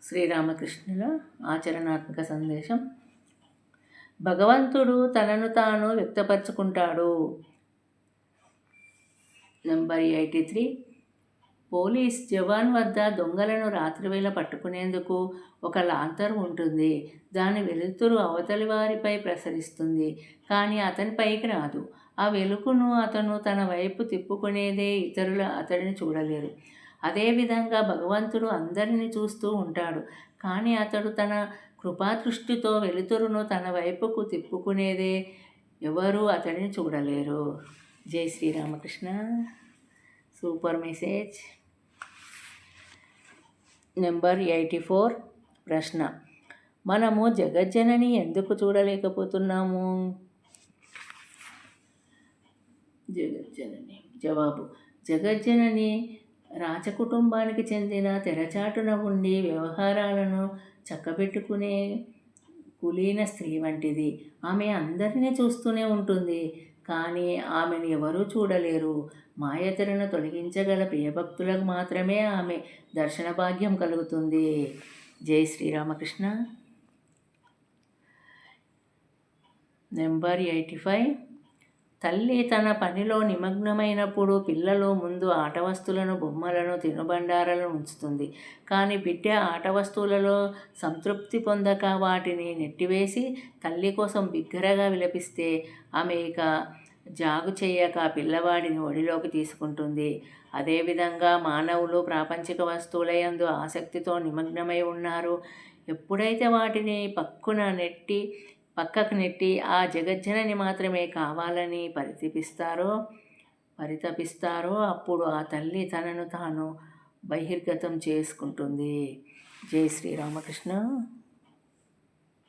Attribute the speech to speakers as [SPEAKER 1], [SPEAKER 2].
[SPEAKER 1] శ్రీరామకృష్ణుల ఆచరణాత్మక సందేశం. భగవంతుడు తనను తాను వ్యక్తపరుచుకుంటాడు. నెంబర్ 83. పోలీస్ జవాన్ వద్ద దొంగలను రాత్రివేళ పట్టుకునేందుకు ఒక లాంతర్ ఉంటుంది. దాని వెలుతురు అవతలి వారిపై ప్రసరిస్తుంది, కానీ అతనిపైకి రాదు. ఆ వెలుగును అతను తన వైపు తిప్పుకునేదే ఇతరులు అతడిని చూడలేరు. అదేవిధంగా భగవంతుడు అందరినీ చూస్తూ ఉంటాడు, కానీ అతడు తన కృపాదృష్టితో వెలుతురును తన వైపుకు తిప్పుకునేదే ఎవరూ అతడిని చూడలేరు. జై శ్రీరామకృష్ణ. Super message. నెంబర్ 84. ప్రశ్న: మనము జగజ్జనని ఎందుకు చూడలేకపోతున్నాము? జగజ్జనని. జవాబు: జగజ్జనని రాజకుటుంబానికి చెందిన తెరచాటున ఉండి వ్యవహారాలను చక్కబెట్టుకునే కులీన స్త్రీ వంటిది. ఆమె అందరినీ చూస్తూనే ఉంటుంది, కానీ ఆమెను ఎవరూ చూడలేరు. మాయతెరను తొలగించగల ప్రియభక్తులకు మాత్రమే ఆమె దర్శన భాగ్యం కలుగుతుంది. జై శ్రీరామకృష్ణ. నెంబర్ 85. తల్లి తన పనిలో నిమగ్నమైనప్పుడు పిల్లలు ముందు ఆట వస్తువులను, బొమ్మలను, తినుబండారాలను ఉంచుతుంది. కానీ బిడ్డ ఆట వస్తువులలో సంతృప్తి పొందక వాటిని నెట్టివేసి తల్లి కోసం బిగ్గరగా విలపిస్తే ఆమె ఇక జాగు చేయక పిల్లవాడిని ఒడిలోకి తీసుకుంటుంది. అదేవిధంగా మానవులు ప్రాపంచిక వస్తువుల యందు ఆసక్తితో నిమగ్నమై ఉన్నారు. ఎప్పుడైతే వాటిని పక్కకు నెట్టి ఆ జగజ్జనని మాత్రమే కావాలని పరితపిస్తారో అప్పుడు ఆ తల్లి తనను తాను బహిర్గతం చేసుకుంటుంది. జై శ్రీరామకృష్ణ.